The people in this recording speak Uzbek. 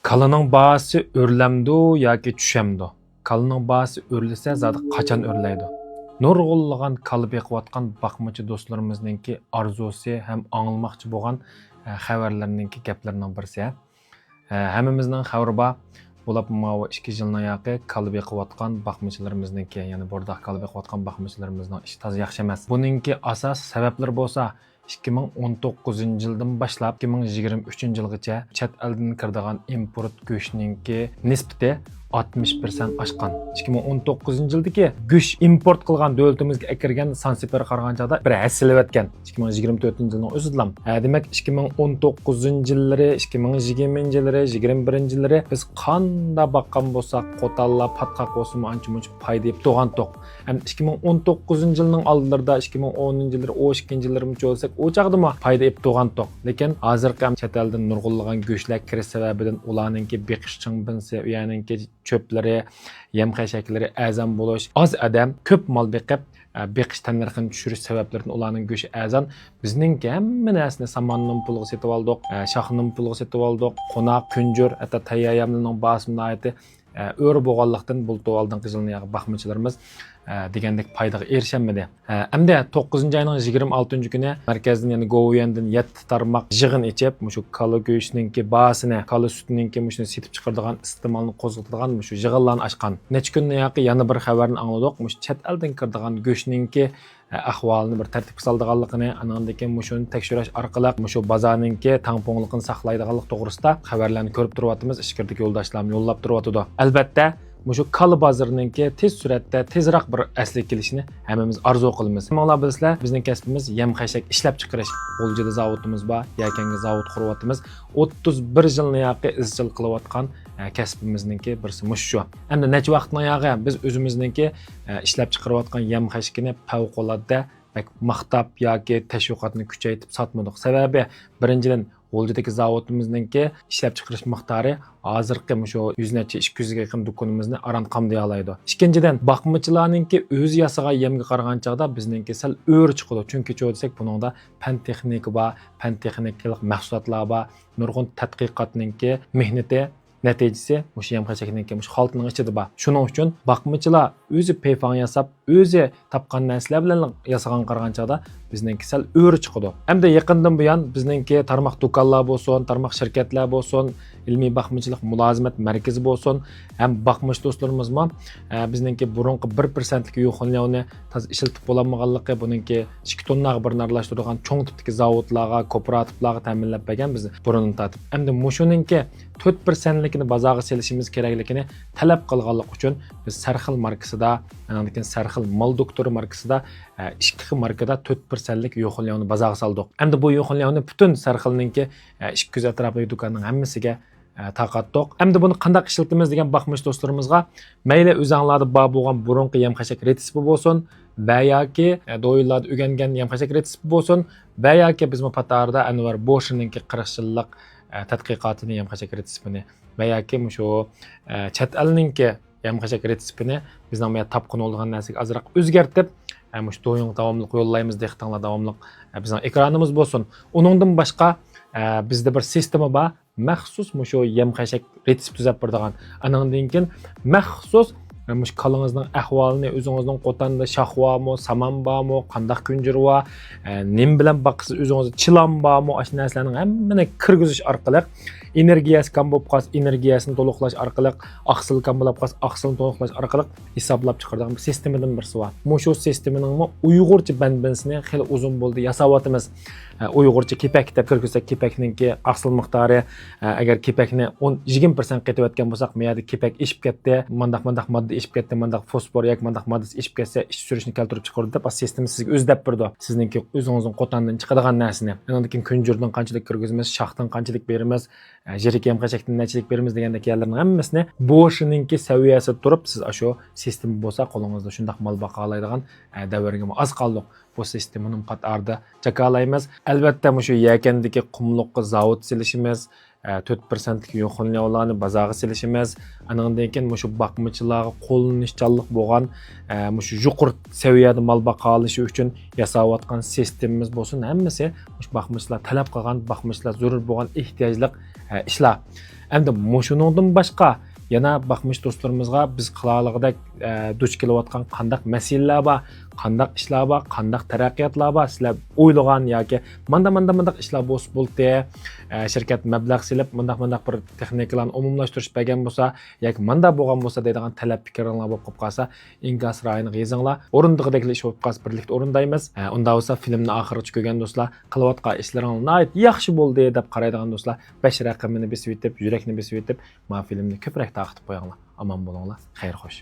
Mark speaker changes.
Speaker 1: Kalaның bağısı örlemdi yoki tushemdi. Kalaның bağısı örlese zati qachon örleydi. Nurg'unlagan kala beqiyotgan baqmachi do'stlarimizningki arzusi ham anglmoqchi bo'lgan xabarlarningki gaplarining birisi. Hammamizning xabari bor. Bo'lib mavo 2 yildan yoqi kala beqiyotgan baqmachilarimizningki, ya'ni bordaq kala beqiyotgan baqmachilarimizning ishi toza yaxshi emas. Buningki asos sabablar bo'lsa 2019 yildan boshlab 2023 yilgacha chet eldan kiradigan import go'shtningki nisbati 60% oshgan. 2019 yildagi go'sht import qilgan davlatimizga akirgan san-separ qarag'anchada bir hasilib o'tgan. 2024 yilning o'zidan. Demak 2019 yillari, 2020 yillari, 21 yillari biz qanda baqqan bo'lsak, qo'talla patqaq bo'lsin ancha-muncha foyda yeb turgan to'q. Ham 2019 yilning oldlarida 2010 yillari, 12 yillari bo'lsak, o chaqdimi foyda yeb turgan to'q. Lekin hozirgi chet eldan nurg'unlagan go'shtlar kirish sababidan ularningki beqishching binsi, ya'niki çöpleri, yem xəşəkləri əzan buluş, az adam köp mal beqib, beqish tanlarını düşürüş səbəblərindən ularning go'shi əzan. Bizning hamma narsani samanning puliga setib oldik, shoxning puliga setib oldik, qo'noq, kunjur, hatto tayyayamning basımına aiti öğrü boğallıqdan buldu aldın qızılını yağı baxmıçılarımız degandek paydaga erişenmedi. Hamda 9 ayning 26 günü merkezden yani Goviyandan 7 tarmoq yig'in ichib, shu kala go'shtningki bahasini, kala sutininki shuni setib chiqaradigan iste'molni qo'zg'atadigan shu yig'inlarni ochgan. Necha kundan yoqi yana bir xabarni angladik. Chet eldan kiradigan go'shtningki ahvolini bir tartibga soldiganligini, anandan keyin shuni tekshirish orqali shu bozorningki tangpongliqini saqlaydiganlik to'g'risida xabarlarni ko'rib turyapmiz. Ishkirdagi yo'ldoshlarim yo'llab turyapti. Albatta şu kala bazarınınki tez suratda tezroq bir asli kelishini hammamiz arzu qilamiz. Mo'la bizlar bizning kasbimiz yem xashak ishlab chiqarish. O'ljida zavodimiz bor, yakanga zavod quryapmiz. 31 yilni yoqi izchil qilayotgan kasbimizningki birisi shu. Endi necha vaqtdan yoqi biz o'zimizningki ishlab chiqarayotgan yem xashakini favqulodda maqtab yoki tashviqotni kuchaytirib sotmadik. Sababi birinchidan O'ljidagi zavodimizningki ishlab chiqarish miqdori hozirgi shu 100-200 ga yaqin do'konimizni aran qamday oladi. Ikkinchidan baqmachilarningki o'z yasagan yemga qaragan chaqda bizningki sal o'r chiqadi. Chunki desak buningda fan texnika bor, fan texnikalik mahsulotlar bor, nurg'un tadqiqotningki mehnati natijasi o'sha yem xashakningki xaltning ichida bor. Shuning uchun baqmachilar o'zi payfon yasab, o'zi topgan narsalar bilan yasagan qaragan chaqda bizningki sal o'ri chiqadi. Hamda yaqindan buyon bizningki tarmoq do'konlar bo'lsin, tarmoq shirkatlar bo'lsin, ilmiy baqmachilik mulozimat markazi bo'lsin, ham baqmachi do'stlarimizmi bizningki burunqi 1% lik yo'qonlarni toz ishlatib bo'lmaganligi, buningki 2 tonnaga bir narlashtirgan cho'ng tipdagi zavodlarga, kooperativlarga ta'minlab bergan biz burunni tatib. Hamda mushuningki 4% likni bozorga selishimiz kerakligini talab qilganlik uchun biz Sarxil markasida, andan keyin Sarxil Mal Doktori markasida 2 markada 4% lik yo'qonlarni bozorga soldik. Endi bu yo'qonlarni butun Sarxilningki 200 atrofidagi do'konning hammasiga taqatdiq. Endi buni qanday ishlatamiz degan baqmachi do'stlarimizga mayli o'zinglarda bor bo'lgan burunqi yem xashak retsepti bo'lsin va yoki do'yinlarda o'rgangan yem xashak retsepti bo'lsin va yoki bizning patarda Anvar Boshiningki 40 yillik tadqiqotini yem xashak retseptini va yoki shu chet elningki yem xashak retseptini bizning bu topqin bo'lgan narsaga azroq o'zgartib shu do'yin davomli yo'llaymiz dehqonlar davomli bizning ekranimiz bo'lsin. Uningdan boshqa bizda bir sistema bor, maxsus shu yem xashak retsept tuzab beradigan. Andan keyin maxsus mush kalingizning ahvolini o'zingizning qo'tanda shox bormi, saman bormi, qanday kunjir bor, nim bilan boqsiz o'zingiz chilan bormi, ash narsalarning hammani kirgizish orqali energiyasi kam bo'lib qolsa, energiyasini to'liqlash orqali, oqsil kam bo'lib qolsa, oqsilni to'liqlash orqali hisoblab chiqaradigan bir sistemadan birisi bor. Shu sistemaning uyg'urcha banbansini xil uzun bo'ldi yasavatimiz. Uyg'urcha kepak deb kirgizsak, kepakningki oqsil miqdori agar kepakni 10-20% ketayotgan bo'lsak, bu yerda kepak ishib ketdi, mandaq modda ishib ketdi, mandaq fosfor yoki mandaq moddasi ishib ketsa, ish surishni keltirib chiqardi deb sistema sizga o'zdab berdi. Sizningki o'zingizning qo'tandan chiqadigan narsani, undan keyin kunjurdan qanchalik kirgizamiz, shoxdan qanchalik beramiz, jirik yem xashakdan qanchalik beramiz degandek yerlarning hammasini bo'shiningki saviyasida turib, siz shu sistema bo'lsa, qo'lingizda shunday mol baqa oladigan davrga oz qoldik. Bu sistemaning qatorida jakalaymiz. Albatta shu yakandagi qumliqqa zavod silishimiz, 4% lik yo'qonlarni bozorga silishimiz, andan keyin shu baqmachilarga qo'llanishchanlik bo'lgan shu yuqori saviyada mol baqa olishi uchun yasayotgan sistemamiz bo'lsin, hammasi shu baqmachilar talab qilgan, baqmachilar zarur bo'lgan ehtiyojli ishlar. Endi moshuningdan boshqa yana bakmış dostlarımızga biz qilaligidek duch kelayotgan qandaq masalalar bor, qandaq ishlar bor, qandaq taraqqiyotlar bor, sizlar o'ylagan yoki manda ishlar bo'ldi, shirkat mablag' silib mundaq bir texnikalarni umumlashtirish bergan bo'lsa yoki manda bo'lgan bo'lsa deydigan talab fikrlar bo'lib qolib qolsa, inkas rayoniga yezinglar. O'rindigidek ish bo'lib qolsa birlikda o'rindaymiz. Unda bo'lsa filmni oxirigacha ko'rgan do'stlar, qilayotgan ishlaringiz nihoyat yaxshi bo'ldi deb qaraydigan do'stlar, 5 raqamini besib yetib, yurakni besib yetib, ma filmni ko'proq taqib qo'yinglar. Aman bo'linglar. Xayr xo'sh.